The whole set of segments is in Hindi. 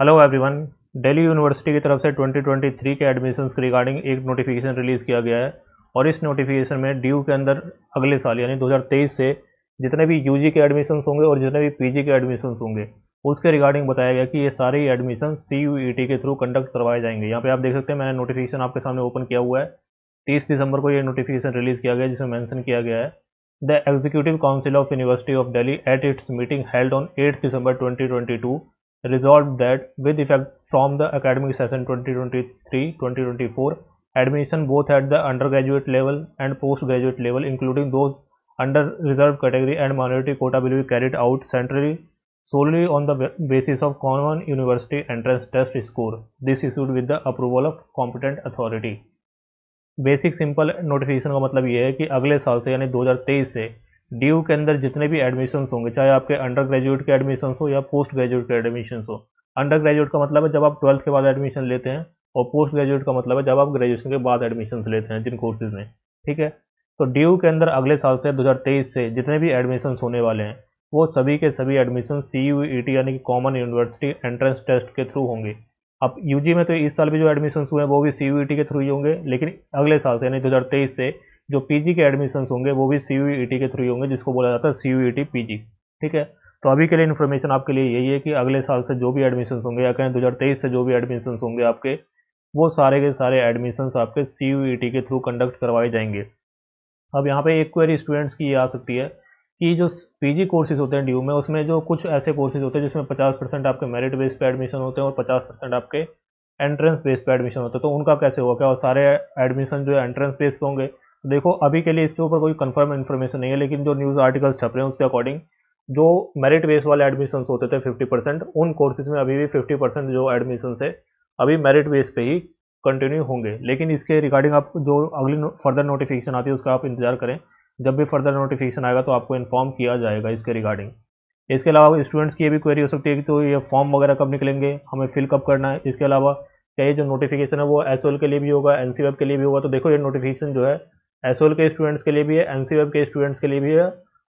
Hello everyone. दिल्ली यूनिवर्सिटी की तरफ से 2023 के एडमिशन्स के रिगार्डिंग एक नोटिफिकेशन रिलीज़ किया गया है और इस नोटिफिकेशन में ड्यू के अंदर अगले साल यानी 2023 से जितने भी यूजी के एडमिशन्स होंगे और जितने भी पीजी के एडमिशन्स होंगे उसके रिगार्डिंग बताया गया कि ये सारे ही एडमिशन CUET के थ्रू कंडक्ट करवाए जाएंगे। यहाँ पे आप देख सकते हैं, मैंने नोटिफिकेशन आपके सामने ओपन किया हुआ है। 30 दिसंबर को ये नोटिफिकेशन रिलीज़ किया गया जिसमें मेंशन किया गया है the executive council of university of Delhi at its meeting held on 8 December 2022 resolved that with effect from the academic session 2023-2024 admission both at the undergraduate level and postgraduate level including those under reserved category and minority quota will be carried out centrally solely on the basis of common university entrance test score. This issued with the approval of competent authority. Basic simple notification का मतलब ये है कि अगले साल से यानी 2023 से ड्यू के अंदर जितने भी एडमिशन्स होंगे, चाहे आपके अंडर ग्रेजुएट के एडमिशन्स हो या पोस्ट ग्रेजुएट के एडमिशन्स हो। अंडर ग्रेजुएट का मतलब है जब आप 12th के बाद एडमिशन लेते हैं और पोस्ट ग्रेजुएट का मतलब है जब आप ग्रेजुएशन के बाद एडमिशन्स लेते हैं जिन कोर्सेज में। ठीक है, तो ड्यू के अंदर अगले साल से 2023 से जितने भी एडमिशन्स होने वाले हैं वो सभी के सभी एडमिशन CUET यानी कि कॉमन यूनिवर्सिटी एंट्रेंस टेस्ट के थ्रू होंगे। अब यूजी में तो इस साल भी जो एडमिशन्स हुए हैं वो भी CUET के थ्रू ही होंगे, लेकिन अगले साल से यानी 2023 से जो पीजी के एडमिशन्स होंगे वो भी CUET के थ्रू ही होंगे, जिसको बोला जाता है CUET पीजी। ठीक है, तो अभी के लिए इन्फॉर्मेशन आपके लिए यही है कि अगले साल से जो भी एडमिशन्स होंगे या कहें 2023 से जो भी एडमिशन्स होंगे आपके, वो सारे के सारे एडमिशन्स आपके CUET के थ्रू कंडक्ट करवाए जाएंगे। अब यहाँ पे एक क्वेरी स्टूडेंट्स की ये आ सकती है कि जो पीजी कोर्सेज होते हैं ड्यू में, उसमें जो कुछ ऐसे कोर्सेज होते हैं जिसमें 50% आपके मेरिट बेस पे एडमिशन होते हैं और 50% आपके एंट्रेंस बेस पे एडमिशन होते हैं, तो उनका कैसे होगा? क्या और सारे एडमिशन जो है एंट्रेंस बेस पे होंगे? देखो, अभी के लिए इसके ऊपर कोई कंफर्म इन्फॉर्मेशन नहीं है, लेकिन जो न्यूज़ आर्टिकल्स छप रहे हैं उसके अकॉर्डिंग जो मेरिट बेस वाले एडमिशन होते थे 50%, उन कोर्सेज में अभी भी 50% जो एडमिशन है अभी मेरिट बेस पे ही कंटिन्यू होंगे। लेकिन इसके रिगार्डिंग आप जो अगली फर्दर नोटिफिकेशन आती है उसका आप इंतजार करें। जब भी फर्दर नोटिफिकेशन आएगा तो आपको इन्फॉर्म किया जाएगा इसके रिगार्डिंग। इसके अलावा स्टूडेंट्स की ये भी क्वेरी हो सकती है कि तो ये फॉर्म वगैरह कब निकलेंगे, हमें फिल कब करना है। इसके अलावा क्या ये जो नोटिफिकेशन है वो SOL के लिए भी होगा, NCWeb के लिए भी होगा? तो देखो, ये नोटिफिकेशन जो है SOL के स्टूडेंट्स के लिए भी है, NCWeb के स्टूडेंट्स के लिए भी है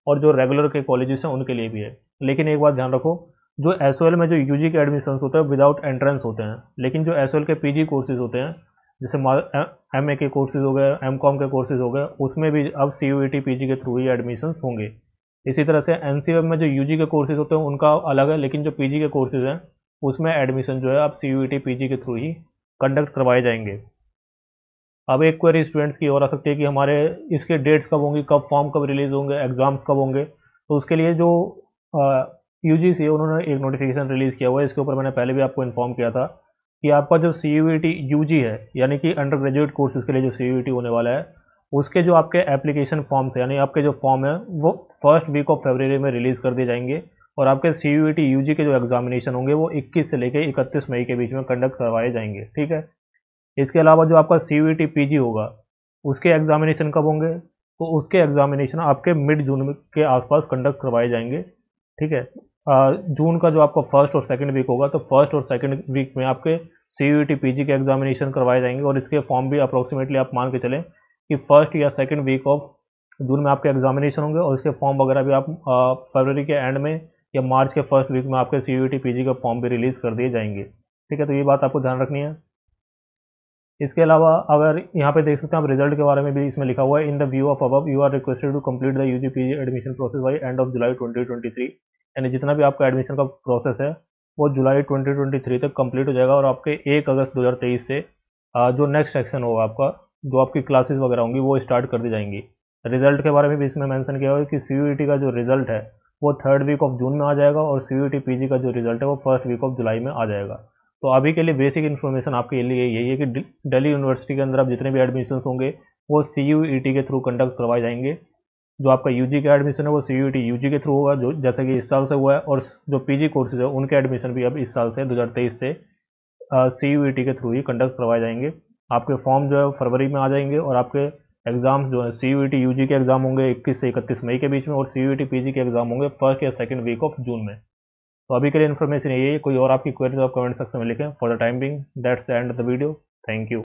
और जो रेगुलर के कॉलेजेस हैं उनके लिए भी है। लेकिन एक बात ध्यान रखो, जो SOL में जो UG के एडमिशन होते हैं विदाउट एंट्रेंस होते हैं, लेकिन जो SOL के PG कोर्सेज होते हैं जैसे MA के कोर्सेज हो गए, MCOM के कोर्सेज हो गए, उसमें भी अब CUET PG के थ्रू ही एडमिशन्स होंगे। इसी तरह से NCWeb में जो UG के कोर्सेज होते हैं उनका अलग है, लेकिन जो PG के कोर्सेज हैं उसमें एडमिशन जो है अब CUET PG के थ्रू ही कंडक्ट करवाए जाएंगे। अब एक क्वेरी स्टूडेंट्स की और आ सकती है कि हमारे इसके डेट्स कब होंगी, कब फॉर्म कब रिलीज होंगे, एग्जाम्स कब होंगे? तो उसके लिए जो UGC है उन्होंने एक नोटिफिकेशन रिलीज़ किया हुआ है। इसके ऊपर मैंने पहले भी आपको इन्फॉर्म किया था कि आपका जो CUET UG है यानी कि अंडर ग्रेजुएट कोर्सेज के लिए जो CUET होने वाला है, उसके जो आपके एप्लीकेशन फॉर्म्स यानी आपके जो फॉर्म है वो फर्स्ट वीक ऑफ फरवरी में रिलीज़ कर दिए जाएंगे और आपके CUET UG के जो एग्जामिनेशन होंगे वो 21 से लेकर 31 मई के बीच में कंडक्ट करवाए जाएंगे। ठीक है, इसके अलावा जो आपका CUET PG होगा उसके एग्जामिनेशन कब होंगे? तो उसके एग्जामिनेशन आपके मिड जून के आसपास कंडक्ट करवाए जाएंगे। ठीक है, जून का जो आपका फर्स्ट और सेकंड वीक होगा तो फर्स्ट और सेकंड वीक में आपके CUET PG के एग्जामिनेशन करवाए जाएंगे और इसके फॉर्म भी अप्रोक्सीमेटली आप मान के चलें कि फर्स्ट या सेकंड वीक ऑफ जून में आपके एग्जामिनेशन होंगे और इसके फॉर्म वगैरह भी आप फरवरी के एंड में या मार्च के फर्स्ट वीक में आपके CUET PG का फॉर्म भी रिलीज़ कर दिए जाएंगे। ठीक है, तो ये बात आपको ध्यान रखनी है। इसके अलावा अगर यहाँ पे देख सकते हैं आप, रिजल्ट के बारे में भी इसमें लिखा हुआ है, in the view of above you are requested to complete the UG PG admission process by end of July 2023। यानी जितना भी आपका एडमिशन का प्रोसेस है वो जुलाई 2023 तक कंप्लीट हो जाएगा और आपके 1 अगस्त 2023 से जो नेक्स्ट सेक्शन होगा आपका, जो आपकी क्लासेस वगैरह होंगी वो स्टार्ट कर दी जाएंगी। रिजल्ट के बारे में भी इसमें मेंशन किया हुआ है कि CUET का जो रिजल्ट है वो 3rd वीक ऑफ जून में आ जाएगा और CUET PG का जो रिजल्ट है वो 1st वीक ऑफ जुलाई में आ जाएगा। तो अभी के लिए बेसिक इन्फॉर्मेशन आपके लिए यही है कि दिल्ली यूनिवर्सिटी के अंदर अब जितने भी एडमिशन होंगे वो CUET के थ्रू कंडक्ट करवाए जाएंगे। जो आपका UG का एडमिशन है वो CUET UG के थ्रू होगा, जो जैसे कि इस साल से हुआ है, और जो PG कोर्सेज है उनके एडमिशन भी अब इस साल से 2023 से CUET के थ्रू ही कंडक्ट करवाए जाएंगे। आपके फॉर्म जो है फरवरी में आ जाएंगे और आपके एग्जाम्स जो है CUET UG के एग्जाम होंगे 21 से 31 मई के बीच में और CUET PG के एग्जाम होंगे फर्स्ट या सेकंड वीक ऑफ जून में। तो अभी के लिए इन्फॉर्मेशन यही है। कोई और आपकी क्वेरी तो आप कमेंट सेक्शन में लिखें। For the time being that's the end of the video. Thank you.